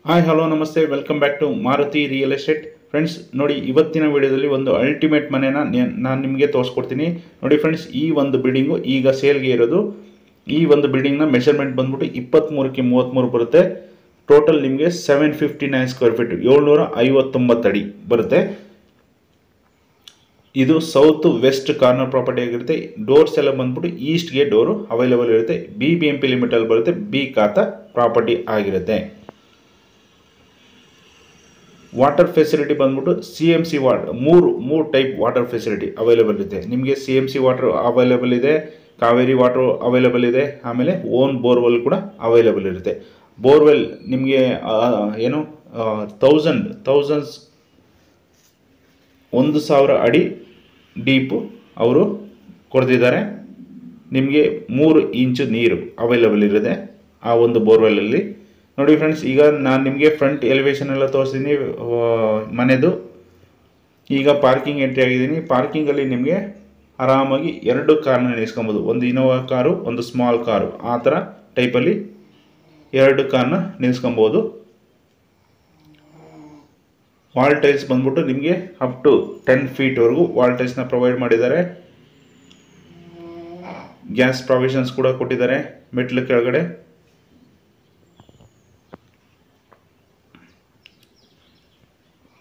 Hi hello ನಮಸ್ತೆ welcome back to Maruti real estate friends. ನೋಡಿ, ಇವತ್ತಿನ ವಿಡಿಯೋದಲ್ಲಿ ಒಂದು ಅಲ್ಟಿಮೇಟ್ ಮನೆನ ನಾನು ನಿಮಗೆ ತೋರಿಸ್ಕೊಡ್ತೀನಿ. ನೋಡಿ ಫ್ರೆಂಡ್ಸ್, ಈ ಒಂದು ಬಿಲ್ಡಿಂಗು ಈಗ ಸೇಲ್ಗೆ ಇರೋದು. ಈ ಒಂದು ಬಿಲ್ಡಿಂಗ್ನ ಮೆಷರ್ಮೆಂಟ್ ಬಂದ್ಬಿಟ್ಟು 23ಕ್ಕೆ 33 ಬರುತ್ತೆ. ಟೋಟಲ್ ನಿಮಗೆ 759 ಸ್ಕ್ವೇರ್ ಫೀಟ್, 759 ಅಡಿ ಬರುತ್ತೆ. ಇದು ಸೌತ್ ವೆಸ್ಟ್ ಕಾರ್ನರ್ ಪ್ರಾಪರ್ಟಿ ಆಗಿರುತ್ತೆ. ಡೋರ್ಸ್ ಎಲ್ಲ ಬಂದ್ಬಿಟ್ಟು ಈಸ್ಟ್ಗೆ ಡೋರು ಅವೈಲೇಬಲ್ ಇರುತ್ತೆ. BBMP ಲಿಮಿಟಲ್ಲಿ ಬರುತ್ತೆ. ಬಿ ಖಾತಾ ಪ್ರಾಪರ್ಟಿ ಆಗಿರುತ್ತೆ. ವಾಟರ್ ಫೆಸಿಲಿಟಿ ಬಂದ್ಬಿಟ್ಟು CMC ವಾಟರ್ ಮೂರು ಟೈಪ್ ವಾಟರ್ ಫೆಸಿಲಿಟಿ ಅವೈಲೇಬಲ್ ಇದೆ ನಿಮಗೆ. CMC ವಾಟರ್ ಅವೈಲೇಬಲ್ ಇದೆ, ಕಾವೇರಿ ವಾಟರ್ ಅವೈಲೇಬಲ್ ಇದೆ, ಆಮೇಲೆ ಓನ್ ಬೋರ್ವೆಲ್ ಕೂಡ ಅವೈಲೇಬಲ್ ಇರುತ್ತೆ. ಬೋರ್ವೆಲ್ ನಿಮಗೆ ಏನು 1000 ಅಡಿ ಡೀಪು ಅವರು ಕೊಡ್ತಿದ್ದಾರೆ. ನಿಮಗೆ 3 ಇಂಚು ನೀರು ಅವೈಲೇಬಲ್ ಇರುತ್ತೆ ಆ ಒಂದು ಬೋರ್ವೆಲ್ಲಲ್ಲಿ. ನೋಡಿ ಫ್ರೆಂಡ್ಸ್, ಈಗ ನಾನು ನಿಮಗೆ ಫ್ರಂಟ್ ಎಲಿವೇಶನ್ ಎಲ್ಲ ತೋರಿಸ್ತೀನಿ ಮನೆದು. ಈಗ ಪಾರ್ಕಿಂಗ್ ಎಂಟ್ರಿ ಆಗಿದ್ದೀನಿ. ಪಾರ್ಕಿಂಗಲ್ಲಿ ನಿಮಗೆ ಆರಾಮಾಗಿ 2 ಕಾರ್ನ ನಿಲ್ಲಿಸ್ಕೊಬೋದು. ಒಂದು ಇನೋವಾ ಕಾರು, ಒಂದು ಸ್ಮಾಲ್ ಕಾರು, ಆ ಥರ ಟೈಪಲ್ಲಿ 2 ಕಾರ್ನ ನಿಲ್ಲಿಸ್ಕೊಬೋದು. ವಾಲ್ ಟೈಲ್ಸ್ ಬಂದ್ಬಿಟ್ಟು ನಿಮಗೆ ಅಪ್ ಟು 10 ಫೀಟ್ವರೆಗೂ ವಾಲ್ ಟೈಲ್ಸ್ನ ಪ್ರೊವೈಡ್ ಮಾಡಿದ್ದಾರೆ. ಗ್ಯಾಸ್ ಪ್ರಾವಿಷನ್ಸ್ ಕೂಡ ಕೊಟ್ಟಿದ್ದಾರೆ ಮೆಟ್ಲು ಕೆಳಗಡೆ.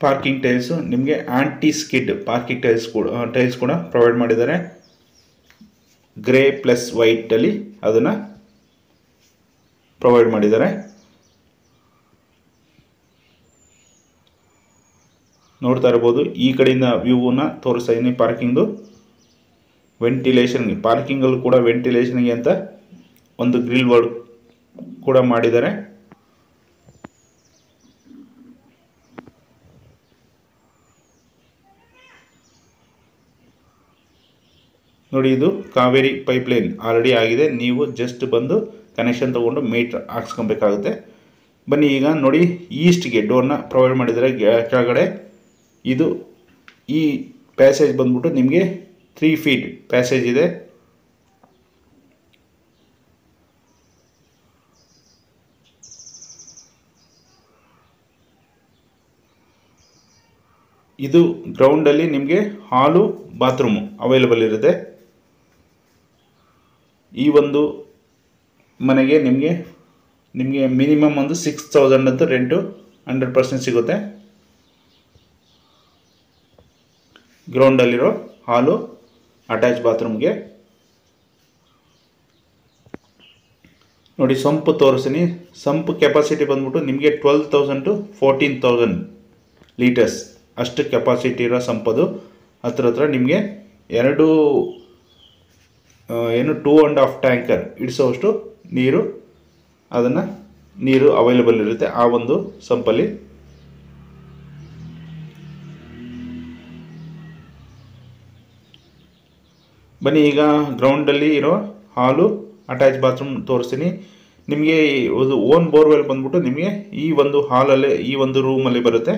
ಪಾರ್ಕಿಂಗ್ ಟೈಲ್ಸು ನಿಮಗೆ ಆಂಟಿ ಸ್ಕಿಡ್ ಪಾರ್ಕಿಂಗ್ ಟೈಲ್ಸ್ ಕೂಡ ಪ್ರೊವೈಡ್ ಮಾಡಿದ್ದಾರೆ. ಗ್ರೇ ಪ್ಲಸ್ ವೈಟಲ್ಲಿ ಅದನ್ನು ಪ್ರೊವೈಡ್ ಮಾಡಿದ್ದಾರೆ. ನೋಡ್ತಾ ಇರ್ಬೋದು, ಈ ಕಡೆಯಿಂದ ವ್ಯೂವನ್ನ ತೋರಿಸ್ತಾ ಇದ್ದೀನಿ ಪಾರ್ಕಿಂಗ್ದು. ವೆಂಟಿಲೇಷನ್ಗೆ, ಪಾರ್ಕಿಂಗಲ್ಲೂ ಕೂಡ ವೆಂಟಿಲೇಷನ್ಗೆ ಅಂತ ಒಂದು ಗ್ರಿಲ್ ವರ್ಕ್ ಕೂಡ ಮಾಡಿದ್ದಾರೆ. ನೋಡಿ, ಇದು ಕಾವೇರಿ ಪೈಪ್ಲೈನ್ ಆಲ್ರೆಡಿ ಆಗಿದೆ. ನೀವು ಜಸ್ಟ್ ಬಂದು ಕನೆಕ್ಷನ್ ತೊಗೊಂಡು ಮೀಟರ್ ಹಾಕ್ಸ್ಕೊಬೇಕಾಗುತ್ತೆ. ಬನ್ನಿ, ಈಗ ನೋಡಿ, ಈಸ್ಟ್ಗೆ ಡೋರ್ನ ಪ್ರೊವೈಡ್ ಮಾಡಿದ್ದಾರೆ ಕೆಳಗಡೆ. ಇದು ಈ ಪ್ಯಾಸೇಜ್ ಬಂದ್ಬಿಟ್ಟು ನಿಮಗೆ 3 ಫೀಟ್ ಪ್ಯಾಸೇಜ್ ಇದೆ. ಇದು ಗ್ರೌಂಡಲ್ಲಿ ನಿಮಗೆ ಹಾಲು, ಬಾತ್ರೂಮು ಅವೈಲೇಬಲ್ ಇರುತ್ತೆ. ಈ ಒಂದು ಮನೆಗೆ ನಿಮಗೆ ಮಿನಿಮಮ್ ಒಂದು 6000 ಅಂತ ರೆಂಟು 100% ಸಿಗುತ್ತೆ. ಗ್ರೌಂಡಲ್ಲಿರೋ ಹಾಲು, ಅಟ್ಯಾಚ್ ಬಾತ್ರೂಮ್ಗೆ. ನೋಡಿ, ಸಂಪು ತೋರಿಸ್ತೀನಿ. ಸಂಪು ಕೆಪಾಸಿಟಿ ಬಂದ್ಬಿಟ್ಟು ನಿಮಗೆ 12,000 to 14,000 ಲೀಟರ್ಸ್ ಅಷ್ಟು ಕೆಪಾಸಿಟಿ ಇರೋ ಸಂಪದು. ಹತ್ರ ನಿಮಗೆ 2.5 ಟ್ಯಾಂಕರ್ ಇಡಿಸೋವಷ್ಟು ನೀರು ಅವೈಲೇಬಲ್ ಇರುತ್ತೆ ಆ ಒಂದು ಸಂಪಲ್ಲಿ. ಬನ್ನಿ, ಈಗ ಗ್ರೌಂಡಲ್ಲಿ ಇರೋ ಹಾಲು, ಅಟ್ಯಾಚ್ ಬಾತ್ರೂಮ್ ತೋರಿಸ್ತೀನಿ ನಿಮಗೆ. ಒಂದು ಓನ್ ಬೋರ್ವೆಲ್ ಬಂದ್ಬಿಟ್ಟು ನಿಮಗೆ ಈ ಒಂದು ಹಾಲಲ್ಲೇ, ಈ ಒಂದು ರೂಮಲ್ಲಿ ಬರುತ್ತೆ.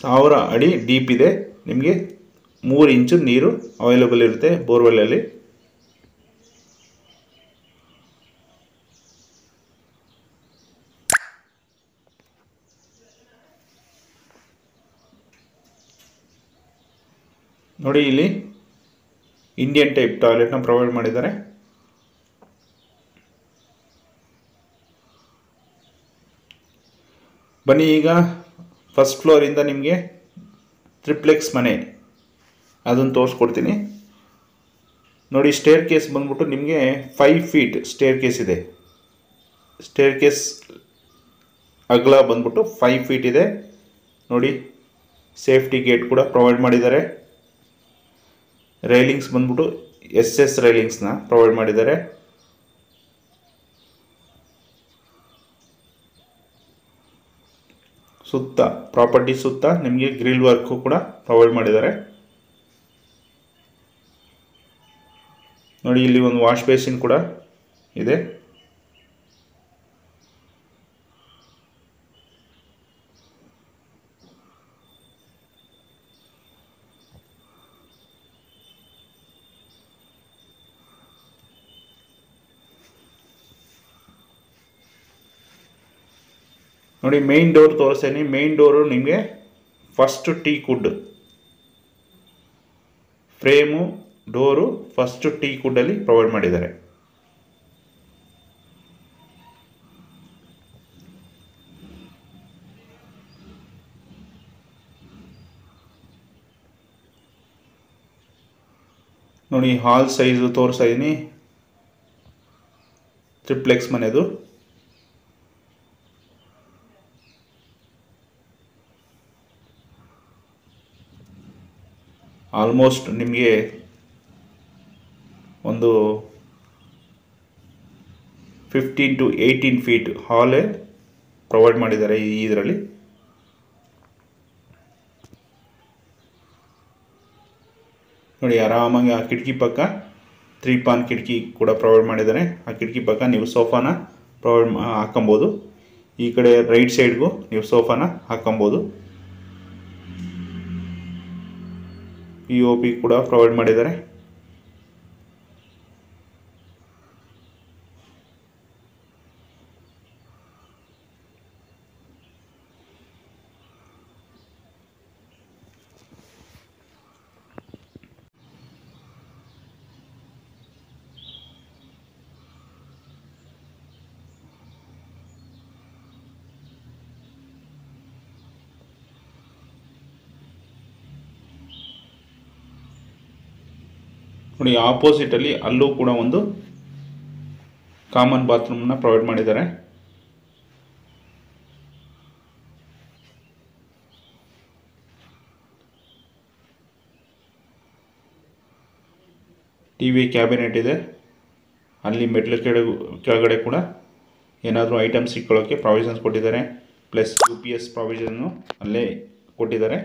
ಸಾವಿರ ಅಡಿ ಡೀಪ್ ಇದೆ. ನಿಮಗೆ 3 ಇಂಚು ನೀರು ಅವೈಲೇಬಲ್ ಇರುತ್ತೆ ಬೋರ್ವೆಲ್ಲಲ್ಲಿ. ನೋಡಿ, ಇಲ್ಲಿ ಇಂಡಿಯನ್ ಟೈಪ್ ಟಾಯ್ಲೆಟ್ನ ಪ್ರೊವೈಡ್ ಮಾಡಿದ್ದಾರೆ. ಬನ್ನಿ, ಈಗ ಫಸ್ಟ್ ಫ್ಲೋರಿಂದ ನಿಮಗೆ ಟ್ರಿಪ್ಲೆಕ್ಸ್ ಮನೆ ಅದನ್ನು ತೋರಿಸ್ಕೊಡ್ತೀನಿ. ನೋಡಿ, ಸ್ಟೇರ್ ಕೇಸ್ ಬಂದ್ಬಿಟ್ಟು ನಿಮಗೆ 5 ಫೀಟ್ ಸ್ಟೇರ್ ಕೇಸ್ ಇದೆ. ಸ್ಟೇರ್ ಕೇಸ್ ಅಗಲ ಬಂದ್ಬಿಟ್ಟು 5 ಫೀಟ್ ಇದೆ. ನೋಡಿ, ಸೇಫ್ಟಿ ಗೇಟ್ ಕೂಡ ಪ್ರೊವೈಡ್ ಮಾಡಿದ್ದಾರೆ. ರೈಲಿಂಗ್ಸ್ ಬಂದ್ಬಿಟ್ಟು SS ರೈಲಿಂಗ್ಸ್ನ ಪ್ರೊವೈಡ್ ಮಾಡಿದ್ದಾರೆ. ಸುತ್ತ ಪ್ರಾಪರ್ಟಿ ಸುತ್ತ ನಿಮಗೆ ಗ್ರಿಲ್ ವರ್ಕು ಕೂಡ ಪ್ರೊವೈಡ್ ಮಾಡಿದ್ದಾರೆ. ನೋಡಿ, ಇಲ್ಲಿ ಒಂದು ವಾಶ್ ಬೇಸಿನ್ ಕೂಡ ಇದೆ. ನೋಡಿ ಮೇನ್ ಡೋರ್ ತೋರಿಸ್ತೀನಿ. ಮೇನ್ ಡೋರು ನಿಮಗೆ first teak wood frame, door first teak ವುಡ್ಡಲ್ಲಿ ಪ್ರೊವೈಡ್ ಮಾಡಿದ್ದಾರೆ. ನೋಡಿ ಹಾಲ್ ಸೈಜು ತೋರಿಸ್ತಾ ಇದ್ದೀನಿ. ಟ್ರಿಪ್ಲೆಕ್ಸ್ ಮನೆದು. ಆಲ್ಮೋಸ್ಟ್ ನಿಮಗೆ ಒಂದು 15 to 18 ಫೀಟ್ ಹಾಲೇ ಪ್ರೊವೈಡ್ ಮಾಡಿದ್ದಾರೆ ಇದರಲ್ಲಿ. ನೋಡಿ ಆರಾಮಾಗಿ ಆ ಕಿಟಕಿ ಪಕ್ಕ 3 ಪಾನ್ ಕಿಟಕಿ ಕೂಡ ಪ್ರೊವೈಡ್ ಮಾಡಿದ್ದಾರೆ. ಆ ಕಿಟಕಿ ಪಕ್ಕ ನೀವು ಸೋಫಾನ ಪ್ರೊವೈಡ್ ಹಾಕೊಬೋದು. ಈ ಕಡೆ ರೈಟ್ ಸೈಡ್ಗೂ ನೀವು ಸೋಫಾನ ಹಾಕೊಬೋದು. POP ಕೂಡ ಪ್ರೊವೈಡ್ ಮಾಡಿದ್ದಾರೆ. ನೋಡಿ ಆಪೋಸಿಟಲ್ಲಿ ಅಲ್ಲೂ ಕೂಡ ಒಂದು ಕಾಮನ್ ಬಾತ್ರೂಮ್ನ ಪ್ರೊವೈಡ್ ಮಾಡಿದ್ದಾರೆ. TV ಕ್ಯಾಬಿನೆಟ್ ಇದೆ. ಅಲ್ಲಿ ಮೆಟ್ಲು ಕೆಳಗಡೆ ಕೂಡ ಏನಾದರೂ ಐಟಮ್ಸ್ ಇಟ್ಕೊಳ್ಳೋಕ್ಕೆ ಪ್ರಾವಿಷನ್ಸ್ ಕೊಟ್ಟಿದ್ದಾರೆ. ಪ್ಲಸ್ UPS ಪ್ರಾವಿಷನ್ನು ಅಲ್ಲೇ ಕೊಟ್ಟಿದ್ದಾರೆ.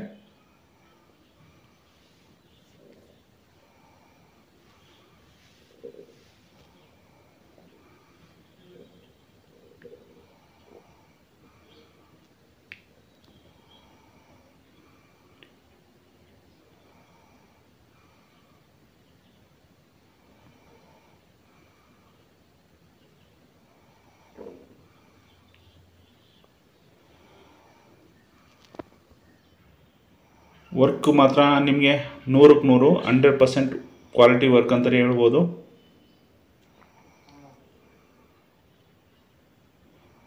ವರ್ಕ್ ಮಾತ್ರ ನಿಮಗೆ 100ಕ್ಕೆ 100 100% ಕ್ವಾಲಿಟಿ ವರ್ಕ್ ಅಂತಲೇ ಹೇಳ್ಬೋದು.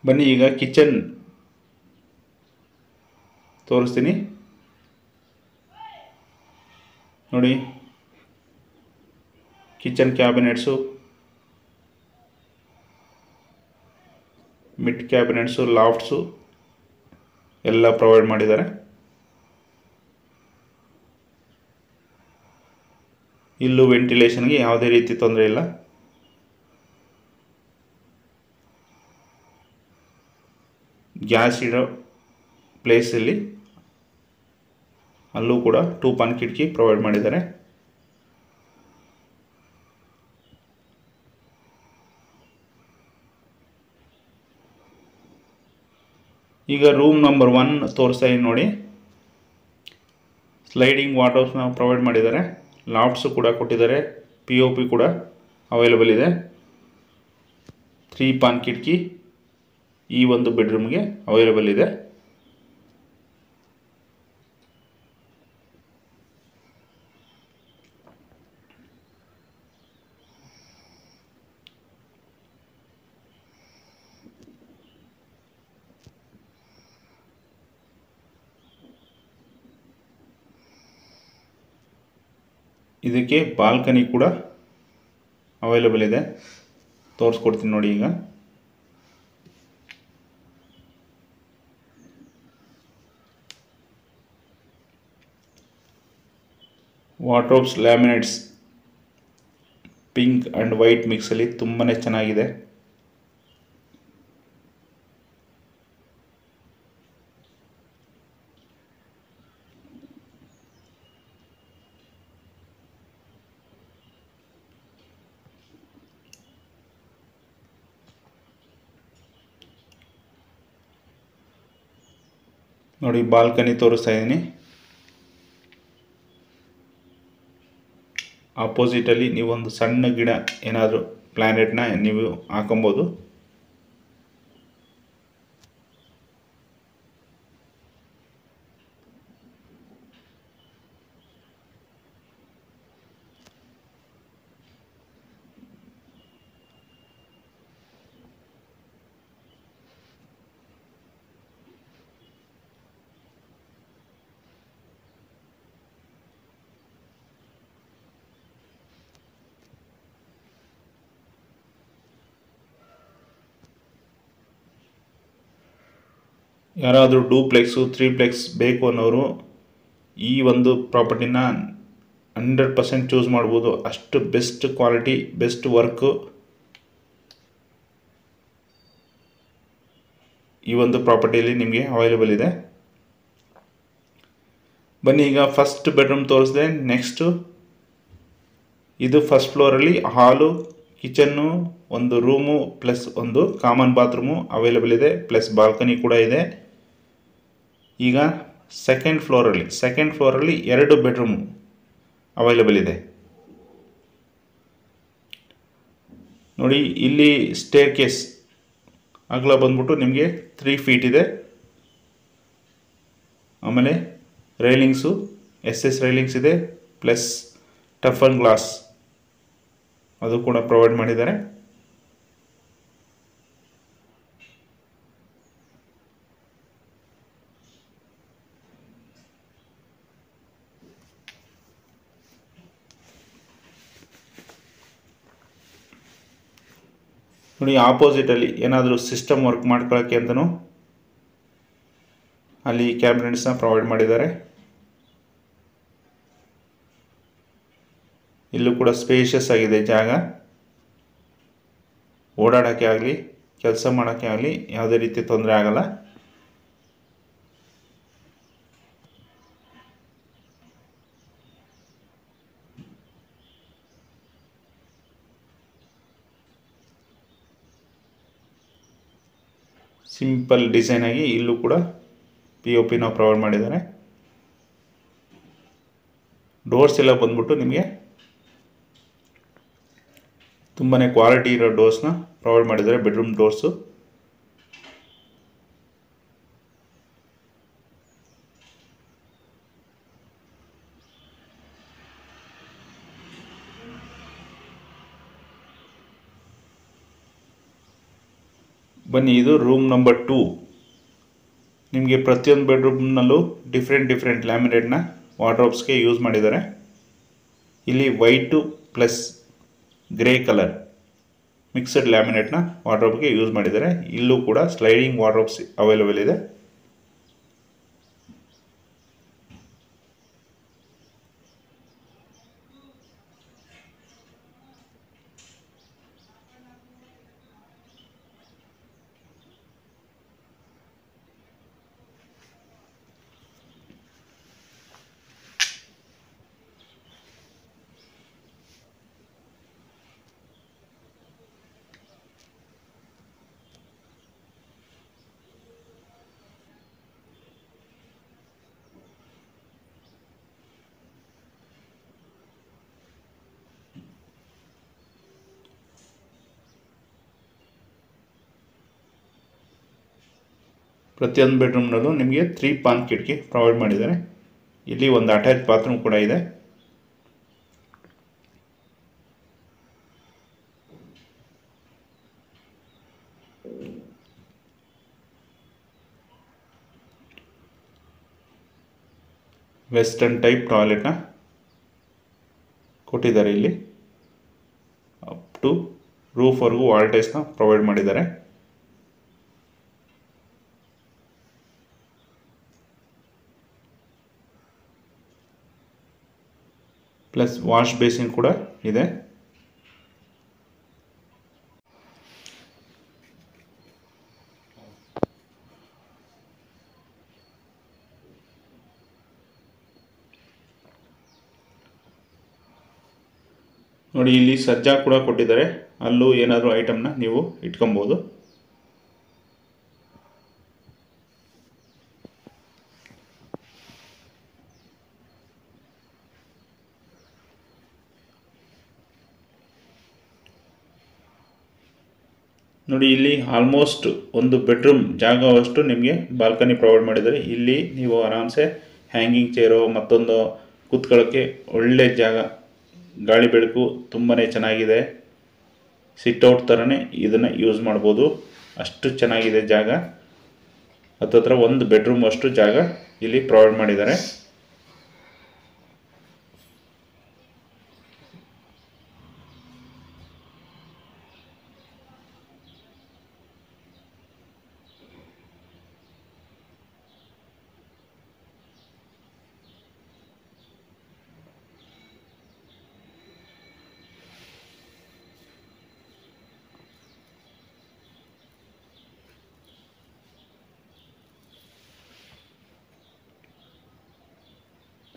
ಬನ್ನಿ ಈಗ ಕಿಚನ್ ತೋರಿಸ್ತೀನಿ. ನೋಡಿ ಕಿಚನ್ ಕ್ಯಾಬಿನೆಟ್ಸು, ಮಿಡ್ ಕ್ಯಾಬಿನೆಟ್ಸು, ಲಾಫ್ಟ್ಸು ಎಲ್ಲ ಪ್ರೊವೈಡ್ ಮಾಡಿದ್ದಾರೆ. ಇಲ್ಲೂ ವೆಂಟಿಲೇಷನ್ಗೆ ಯಾವುದೇ ರೀತಿ ತೊಂದರೆ ಇಲ್ಲ. ಗ್ಯಾಸ್ ಇಡೋ ಪ್ಲೇಸಲ್ಲಿ ಅಲ್ಲೂ ಕೂಡ 2 ಪಾನ್ ಕಿಟಕಿ ಪ್ರೊವೈಡ್ ಮಾಡಿದ್ದಾರೆ. ಈಗ ರೂಮ್ ನಂಬರ್ 1 ತೋರಿಸ್ತಾ ಇದ್ದೀನಿ ನೋಡಿ. ಸ್ಲೈಡಿಂಗ್ ವಾರ್ಡ್ರೋಬ್ಸ್ನ ಪ್ರೊವೈಡ್ ಮಾಡಿದ್ದಾರೆ. ಲಾಫ್ಟ್ಸು ಕೂಡ ಕೊಟ್ಟಿದ್ದಾರೆ. POP ಕೂಡ ಅವೈಲೇಬಲ್ ಇದೆ. 3 ಪಾನ್ ಕಿಟಕಿ ಈ ಒಂದು ಬೆಡ್ರೂಮ್ಗೆ ಅವೈಲೇಬಲ್ ಇದೆ. ಇದಕ್ಕೆ ಬಾಲ್ಕನಿ ಕೂಡ ಅವೈಲೇಬಲ್ ಇದೆ. ತೋರಿಸ್ಕೊಡ್ತೀನಿ ನೋಡಿ. ಈಗ wardrobes laminates pink and white ಮಿಕ್ಸಲ್ಲಿ ತುಂಬಾ ಚೆನ್ನಾಗಿದೆ. ನೋಡಿ ಬಾಲ್ಕನಿ ತೋರಿಸ್ತಾ ಇದ್ದೀನಿ. ಆಪೋಸಿಟಲ್ಲಿ ನೀವೊಂದು ಸಣ್ಣ ಗಿಡ ಏನಾದರೂ ಪ್ಲ್ಯಾನೆಟ್ನ ನೀವು ಹಾಕೊಬೋದು. ಯಾರಾದರೂ ಡೂಪ್ಲೆಕ್ಸು ತ್ರೀಪ್ಲೆಕ್ಸ್ ಬೇಕು ಅನ್ನೋರು ಈ ಒಂದು ಪ್ರಾಪರ್ಟಿನ 100% ಚೂಸ್ ಮಾಡ್ಬೋದು. ಅಷ್ಟು ಬೆಸ್ಟ್ ಕ್ವಾಲಿಟಿ, ಬೆಸ್ಟ್ ವರ್ಕು ಈ ಒಂದು ಪ್ರಾಪರ್ಟಿಯಲ್ಲಿ ನಿಮಗೆ ಅವೈಲೇಬಲ್ ಇದೆ. ಬನ್ನಿ ಈಗ ಫಸ್ಟ್ ಬೆಡ್ರೂಮ್ ತೋರಿಸಿದೆ. ನೆಕ್ಸ್ಟು ಇದು ಫಸ್ಟ್ ಫ್ಲೋರಲ್ಲಿ ಹಾಲು, ಕಿಚನ್ನು, ಒಂದು ರೂಮು ಪ್ಲಸ್ ಒಂದು ಕಾಮನ್ ಬಾತ್ರೂಮು ಅವೈಲೇಬಲ್ ಇದೆ, ಪ್ಲಸ್ ಬಾಲ್ಕನಿ ಕೂಡ ಇದೆ. ಈಗ ಸೆಕೆಂಡ್ ಫ್ಲೋರಲ್ಲಿ 2 ಬೆಡ್ರೂಮು ಅವೈಲೇಬಲ್ ಇದೆ. ನೋಡಿ ಇಲ್ಲಿ ಸ್ಟೇರ್ ಕೇಸ್ ಅಗಲ ಬಂದ್ಬಿಟ್ಟು ನಿಮಗೆ 3 ಫೀಟ್ ಇದೆ. ಆಮೇಲೆ ರೈಲಿಂಗ್ಸು SS ರೈಲಿಂಗ್ಸ್ ಇದೆ, ಪ್ಲಸ್ ಟಫನ್ ಗ್ಲಾಸ್ ಅದು ಕೂಡ ಪ್ರೊವೈಡ್ ಮಾಡಿದ್ದಾರೆ. ನೋಡಿ ಆಪೋಸಿಟಲ್ಲಿ ಏನಾದರೂ ಸಿಸ್ಟಮ್ ವರ್ಕ್ ಮಾಡ್ಕೊಳ್ಳೋಕ್ಕೆ ಅಂತಲೂ ಅಲ್ಲಿ ಕ್ಯಾಬಿನೆಟ್ಸ್ನ ಪ್ರೊವೈಡ್ ಮಾಡಿದ್ದಾರೆ. ಇಲ್ಲೂ ಕೂಡ ಸ್ಪೇಷಿಯಸ್ ಆಗಿದೆ ಜಾಗ. ಓಡಾಡೋಕ್ಕೆ ಆಗಲಿ ಕೆಲಸ ಮಾಡೋಕ್ಕೆ ಆಗಲಿ ಯಾವುದೇ ರೀತಿ ತೊಂದರೆ ಆಗಲ್ಲ. ಸಿಂಪಲ್ ಡಿಸೈನ್ ಆಗಿ ಇಲ್ಲೂ ಕೂಡ POP ನಾವು ಪ್ರೊವೈಡ್ ಮಾಡಿದ್ದಾರೆ. ಡೋರ್ಸ್ ಎಲ್ಲ ಬಂದ್ಬಿಟ್ಟು ನಿಮಗೆ ತುಂಬಾ ಕ್ವಾಲಿಟಿ ಇರೋ ಡೋರ್ಸ್ನ ಪ್ರೊವೈಡ್ ಮಾಡಿದ್ದಾರೆ. ಬೆಡ್ರೂಮ್ ಡೋರ್ಸು ಬನ್ನಿ, ಇದು ರೂಮ್ ನಂಬರ್ 2. ನಿಮಗೆ ಪ್ರತಿಯೊಂದು ಬೆಡ್ರೂಮ್ನಲ್ಲೂ ಡಿಫ್ರೆಂಟ್ ಲ್ಯಾಮಿನೇಟ್ನ ವಾರ್ಡ್ರೋಬ್ಸ್ಗೆ ಯೂಸ್ ಮಾಡಿದ್ದಾರೆ. ಇಲ್ಲಿ white plus grey colour mixed ಲ್ಯಾಮಿನೇಟ್ನ ವಾರ್ಡ್ರೋಬ್ಗೆ ಯೂಸ್ ಮಾಡಿದ್ದಾರೆ. ಇಲ್ಲೂ ಕೂಡ ಸ್ಲೈಡಿಂಗ್ ವಾರ್ಡ್ರೋಬ್ಸ್ ಅವೈಲೇಬಲ್ ಇದೆ. ಪ್ರತಿಯೊಂದು ಬೆಡ್ರೂಮ್ನಲ್ಲೂ ನಿಮಗೆ 3 ಪಾನ್ ಕಿಟಕಿ ಪ್ರೊವೈಡ್ ಮಾಡಿದ್ದಾರೆ. ಇಲ್ಲಿ ಒಂದು ಅಟ್ಯಾಚ್ ಬಾತ್ರೂಮ್ ಕೂಡ ಇದೆ. ವೆಸ್ಟರ್ನ್ ಟೈಪ್ ಟಾಯ್ಲೆಟ್ನ ಕೊಟ್ಟಿದ್ದಾರೆ. ಇಲ್ಲಿ ಅಪ್ ಟು ರೂಫ್ವರೆಗೂ ವಾಲ್ಟೇಜ್ನ ಪ್ರೊವೈಡ್ ಮಾಡಿದ್ದಾರೆ. ಪ್ಲಸ್ ವಾಶ್ ಬೇಸಿನ್ ಕೂಡ ಇದೆ. ನೋಡಿ ಇಲ್ಲಿ ಸಜ್ಜಾ ಕೂಡ ಕೊಟ್ಟಿದ್ದಾರೆ. ಅಲ್ಲೂ ಏನಾದರೂ ಐಟಮ್ನ ನೀವು ಇಟ್ಕೊಬೋದು. ನೋಡಿ ಇಲ್ಲಿ ಆಲ್ಮೋಸ್ಟ್ ಒಂದು ಬೆಡ್ರೂಮ್ ಜಾಗವಷ್ಟು ನಿಮಗೆ ಬಾಲ್ಕನಿ ಪ್ರೊವೈಡ್ ಮಾಡಿದ್ದಾರೆ. ಇಲ್ಲಿ ನೀವು ಆರಾಮ್ಸೆ ಹ್ಯಾಂಗಿಂಗ್ ಚೇರು ಮತ್ತೊಂದು ಕೂತ್ಕೊಳ್ಳೋಕ್ಕೆ ಒಳ್ಳೆ ಜಾಗ, ಗಾಳಿ ಬೆಳಕು ತುಂಬಾ ಚೆನ್ನಾಗಿದೆ. ಸಿಟ್ಔಟ್ ಥರನೇ ಇದನ್ನು ಯೂಸ್ ಮಾಡ್ಬೋದು, ಅಷ್ಟು ಚೆನ್ನಾಗಿದೆ ಜಾಗ. ಹತ್ತತ್ರ ಒಂದು ಬೆಡ್ರೂಮ್ ಅಷ್ಟು ಜಾಗ ಇಲ್ಲಿ ಪ್ರೊವೈಡ್ ಮಾಡಿದ್ದಾರೆ.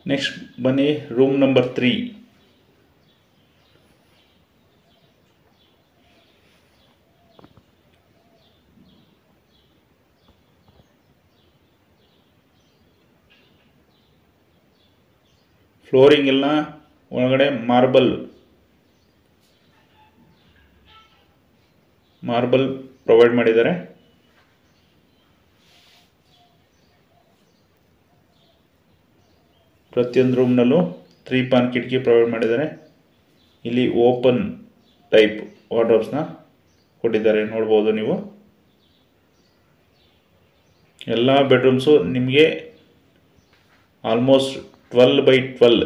ನೆಕ್ಸ್ಟ್ ಬನ್ನಿ ರೂಮ್ ನಂಬರ್ 3. ಫ್ಲೋರಿಂಗ್ ಎಲ್ಲ ಒಳಗಡೆ ಮಾರ್ಬಲ್ ಪ್ರೊವೈಡ್ ಮಾಡಿದ್ದಾರೆ. ಪ್ರತಿಯೊಂದು ರೂಮ್ನಲ್ಲೂ 3 ಪಾನ್ ಕಿಟಕಿ ಪ್ರೊವೈಡ್ ಮಾಡಿದ್ದಾರೆ. ಇಲ್ಲಿ ಓಪನ್ ಟೈಪ್ ವಾರ್ಡ್ರೋಬ್ಸ್ನ ಕೊಟ್ಟಿದ್ದಾರೆ, ನೋಡ್ಬೋದು ನೀವು. ಎಲ್ಲ ಬೆಡ್ರೂಮ್ಸು ನಿಮಗೆ ಆಲ್ಮೋಸ್ಟ್ 12x12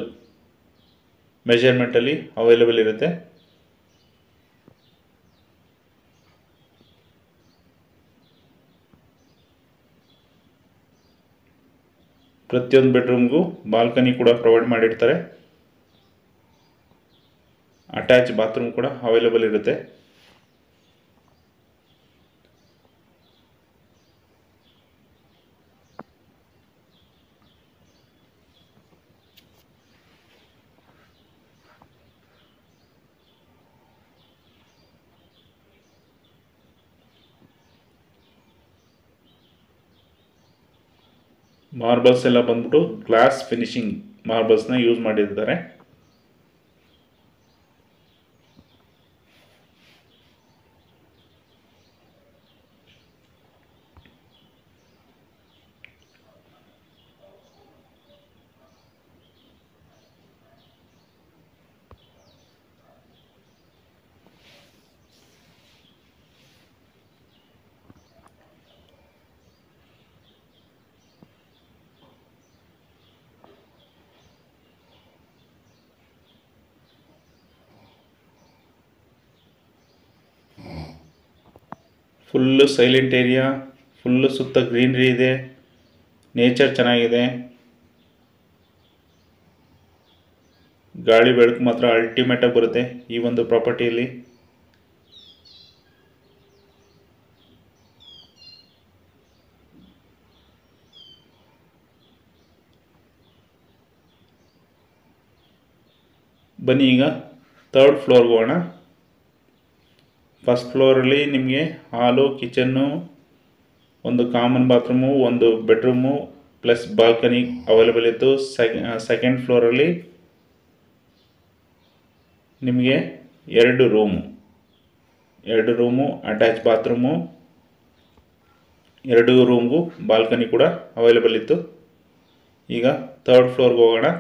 ಮೆಜರ್ಮೆಂಟಲ್ಲಿ ಅವೈಲೇಬಲ್ ಇರುತ್ತೆ. ಪ್ರತಿಯೊಂದು ಬೆಡ್ರೂಮ್ಗೂ ಬಾಲ್ಕನಿ ಕೂಡ ಪ್ರೊವೈಡ್ ಮಾಡಿರ್ತಾರೆ. ಅಟ್ಯಾಚ್ ಬಾತ್ರೂಮ್ ಕೂಡ ಅವೈಲೇಬಲ್ ಇರುತ್ತೆ. ಮಾರ್ಬಲ್ಸ್ ಎಲ್ಲ ಬಂದ್ಬಿಟ್ಟು ಗ್ಲಾಸ್ ಫಿನಿಶಿಂಗ್ ಮಾರ್ಬಲ್ಸ್ನ ಯೂಸ್ ಮಾಡಿದ್ದಾರೆ. ಫುಲ್ಲು ಸೈಲೆಂಟ್ ಏರಿಯಾ, ಫುಲ್ಲು ಸುತ್ತ ಗ್ರೀನ್ರಿ ಇದೆ, ನೇಚರ್ ಚೆನ್ನಾಗಿದೆ, ಗಾಳಿ ಬೆಳಕು ಮಾತ್ರ ಅಲ್ಟಿಮೇಟಾಗಿ ಬರುತ್ತೆ ಈ ಒಂದು ಪ್ರಾಪರ್ಟಿಯಲ್ಲಿ. ಬನ್ನಿ ಈಗ 3rd ಫ್ಲೋರ್ಗೆ ಹೋಗೋಣ. ಫಸ್ಟ್ ಫ್ಲೋರಲ್ಲಿ ನಿಮಗೆ ಹಾಲು, ಕಿಚನ್ನು, ಒಂದು ಕಾಮನ್ ಬಾತ್ರೂಮು, ಒಂದು ಬೆಡ್ರೂಮು ಪ್ಲಸ್ ಬಾಲ್ಕನಿ ಅವೈಲೇಬಲ್ ಇತ್ತು. ಸೆಕೆಂಡ್ ಫ್ಲೋರಲ್ಲಿ ನಿಮಗೆ 2 ರೂಮು ಅಟ್ಯಾಚ್ ಬಾತ್ರೂಮು, 2 ರೂಮ್ಗೂ ಬಾಲ್ಕನಿ ಕೂಡ ಅವೈಲೇಬಲ್ ಇತ್ತು. ಈಗ 3rd ಫ್ಲೋರ್ಗೆ ಹೋಗೋಣ.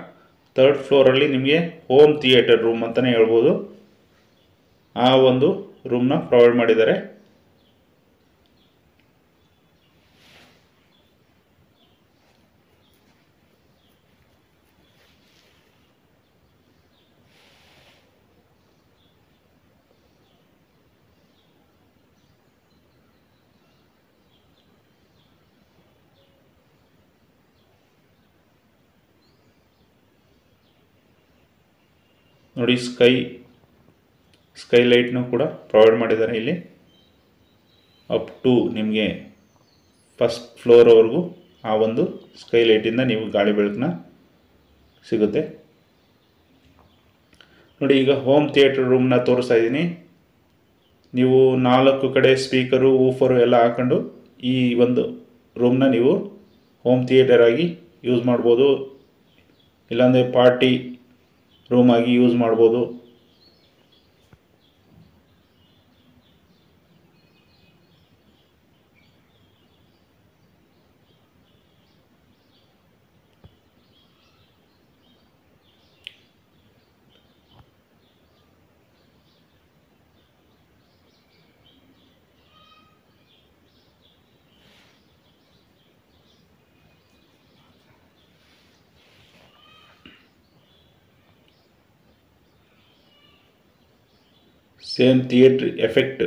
3rd ಫ್ಲೋರಲ್ಲಿ ನಿಮಗೆ ಹೋಮ್ ಥಿಯೇಟರ್ ರೂಮ್ ಅಂತಲೇ ಹೇಳ್ಬೋದು, ಆ ಒಂದು ರೂಮ್ನ ಪ್ರೊವೈಡ್ ಮಾಡಿದ್ದಾರೆ. ನೋಡಿ ಸ್ಕೈ ಲೈಟ್ನು ಕೂಡ ಪ್ರೊವೈಡ್ ಮಾಡಿದ್ದಾರೆ ಇಲ್ಲಿ. ಅಪ್ ಟು ನಿಮಗೆ ಫಸ್ಟ್ ಫ್ಲೋರ್ವರೆಗೂ ಆ ಒಂದು ಸ್ಕೈ ಲೈಟಿಂದ ನೀವು ಗಾಳಿ ಬೆಳಕನ್ನ ಸಿಗುತ್ತೆ. ನೋಡಿ ಈಗ ಹೋಮ್ ಥಿಯೇಟರ್ ರೂಮ್ನ ತೋರಿಸ್ತಾ ಇದ್ದೀನಿ. ನೀವು 4 ಕಡೆ ಸ್ಪೀಕರು, ಊಫರು ಎಲ್ಲ ಹಾಕೊಂಡು ಈ ಒಂದು ರೂಮ್ನ ನೀವು ಹೋಮ್ ಥಿಯೇಟರ್ ಆಗಿ ಯೂಸ್ ಮಾಡ್ಬೋದು, ಇಲ್ಲಾಂದರೆ ಪಾರ್ಟಿ ರೂಮ್ ಆಗಿ ಯೂಸ್ ಮಾಡ್ಬೋದು. ಸೇಮ್ ಥಿಯೇಟ್ರ್ ಎಫೆಕ್ಟ್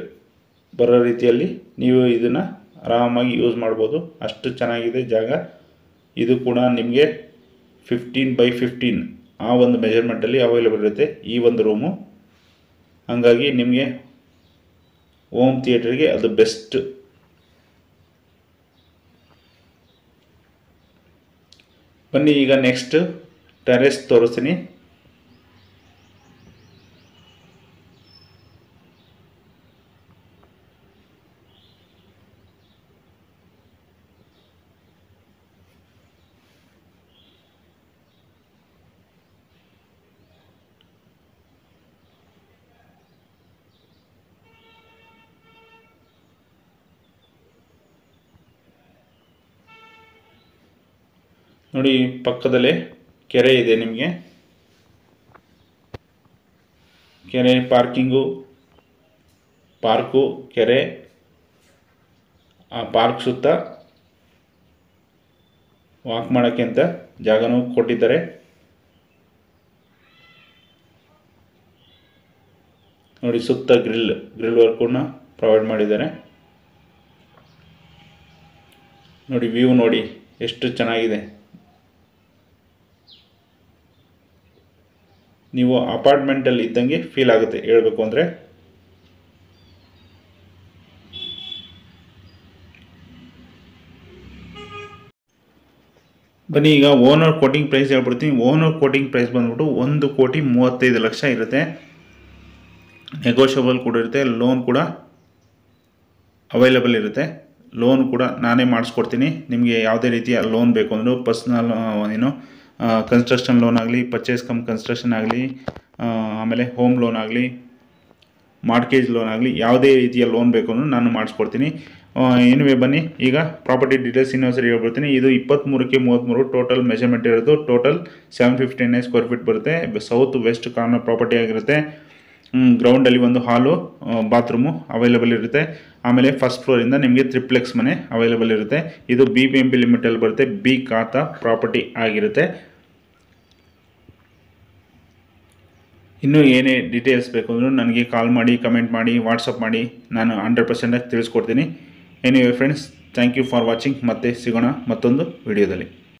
ಬರೋ ರೀತಿಯಲ್ಲಿ ನೀವು ಇದನ್ನು ಆರಾಮಾಗಿ ಯೂಸ್ ಮಾಡ್ಬೋದು. ಅಷ್ಟು ಚೆನ್ನಾಗಿದೆ ಜಾಗ. ಇದು ಕೂಡ ನಿಮಗೆ 15x15 ಆ ಒಂದು ಮೆಜರ್ಮೆಂಟಲ್ಲಿ ಅವೈಲೇಬಲ್ ಇರುತ್ತೆ ಈ ಒಂದು ರೂಮು. ಹಾಗಾಗಿ ನಿಮಗೆ ಹೋಮ್ ಥಿಯೇಟರ್ಗೆ ಅದು ಬೆಸ್ಟ್. ಬನ್ನಿ ಈಗ ನೆಕ್ಸ್ಟ್ ಟೆರೆಸ್ ತೋರಿಸ್ತೀನಿ. ನೋಡಿ ಪಕ್ಕದಲ್ಲೇ ಕೆರೆ ಇದೆ. ನಿಮಗೆ ಕೆರೆ, ಪಾರ್ಕಿಂಗು, ಪಾರ್ಕು, ಕೆರೆ, ಆ ಪಾರ್ಕ್ ಸುತ್ತ ವಾಕ್ ಮಾಡೋಕ್ಕೆ ಅಂತ ಜಾಗನೂ ಕೊಟ್ಟಿದ್ದಾರೆ. ನೋಡಿ ಸುತ್ತ ಗ್ರಿಲ್ ವರ್ಕನ್ನು ಪ್ರೊವೈಡ್ ಮಾಡಿದ್ದಾರೆ. ನೋಡಿ ವ್ಯೂ ನೋಡಿ ಎಷ್ಟು ಚೆನ್ನಾಗಿದೆ. ನೀವು ಅಪಾರ್ಟ್ಮೆಂಟಲ್ಲಿ ಇದ್ದಂಗೆ ಫೀಲ್ ಆಗುತ್ತೆ ಹೇಳಬೇಕು ಅಂದರೆ. ಬನ್ನಿ ಈಗ ಓನರ್ ಕೋಟಿಂಗ್ ಪ್ರೈಸ್ ಹೇಳ್ಬಿಡ್ತೀನಿ. ಓನರ್ ಕೋಟಿಂಗ್ ಪ್ರೈಸ್ ಬಂದ್ಬಿಟ್ಟು 1,35,00,000 ಇರುತ್ತೆ. ನೆಗೋಷಿಯಬಲ್ ಕೂಡ ಇರುತ್ತೆ. ಲೋನ್ ಕೂಡ ಅವೈಲೇಬಲ್ ಇರುತ್ತೆ. ಲೋನ್ ಕೂಡ ನಾನೇ ಮಾಡಿಸ್ಕೊಡ್ತೀನಿ. ನಿಮಗೆ ಯಾವುದೇ ರೀತಿಯ ಲೋನ್ ಬೇಕು ಅಂದರೂ ಪರ್ಸ್ನಲ್ ಕನ್ಸ್ಟ್ರಕ್ಷನ್ ಲೋನ್ ಆಗಲಿ, ಪರ್ಚೇಸ್ ಕಮ್ ಕನ್ಸ್ಟ್ರಕ್ಷನ್ ಆಗಲಿ, ಆಮೇಲೆ ಹೋಮ್ ಲೋನ್ ಆಗಲಿ, ಮಾರ್ಟ್ಗೇಜ್ ಲೋನ್ ಆಗಲಿ, ಯಾವುದೇ ರೀತಿಯ ಲೋನ್ ಬೇಕು ಅಂದರೂ ನಾನು ಮಾಡಿಸ್ಕೊಡ್ತೀನಿ. ಏನಿವೆ ಬನ್ನಿ ಈಗ ಪ್ರಾಪರ್ಟಿ ಡೀಟೇಲ್ಸ್ ಇನ್ನೊಂದ್ಸರಿ ಹೇಳ್ಬಿಡ್ತೀನಿ. ಇದು 23x33 ಟೋಟಲ್ ಮೆಜರ್ಮೆಂಟ್ ಇರೋದು. ಟೋಟಲ್ 759 ಸ್ಕ್ವೇರ್ ಫೀಟ್ ಬರುತ್ತೆ. ಸೌತ್ ವೆಸ್ಟ್ ಕಾರ್ನರ್ ಪ್ರಾಪರ್ಟಿ ಆಗಿರುತ್ತೆ. ಗ್ರೌಂಡಲ್ಲಿ ಒಂದು ಹಾಲು, ಬಾತ್ರೂಮು ಅವೈಲೇಬಲ್ ಇರುತ್ತೆ. ಆಮೇಲೆ ಫಸ್ಟ್ ಫ್ಲೋರಿಂದ ನಿಮಗೆ ಟ್ರಿಪ್ಲೆಕ್ಸ್ ಮನೆ ಅವೈಲೇಬಲ್ ಇರುತ್ತೆ. ಇದು BBMP ಲಿಮಿಟಲ್ಲಿ ಬರುತ್ತೆ. ಬಿ ಖಾತಾ ಪ್ರಾಪರ್ಟಿ ಆಗಿರುತ್ತೆ. ಇನ್ನೂ ಏನೇ ಡೀಟೇಲ್ಸ್ ಬೇಕು ಅಂದರೂ ನನಗೆ ಕಾಲ್ ಮಾಡಿ, ಕಮೆಂಟ್ ಮಾಡಿ, ವಾಟ್ಸಪ್ ಮಾಡಿ, ನಾನು 100% ತಿಳಿಸ್ಕೊಡ್ತೀನಿ. Anyway friends, thank you for watching. ಮತ್ತೆ ಸಿಗೋಣ ಮತ್ತೊಂದು ವಿಡಿಯೋದಲ್ಲಿ.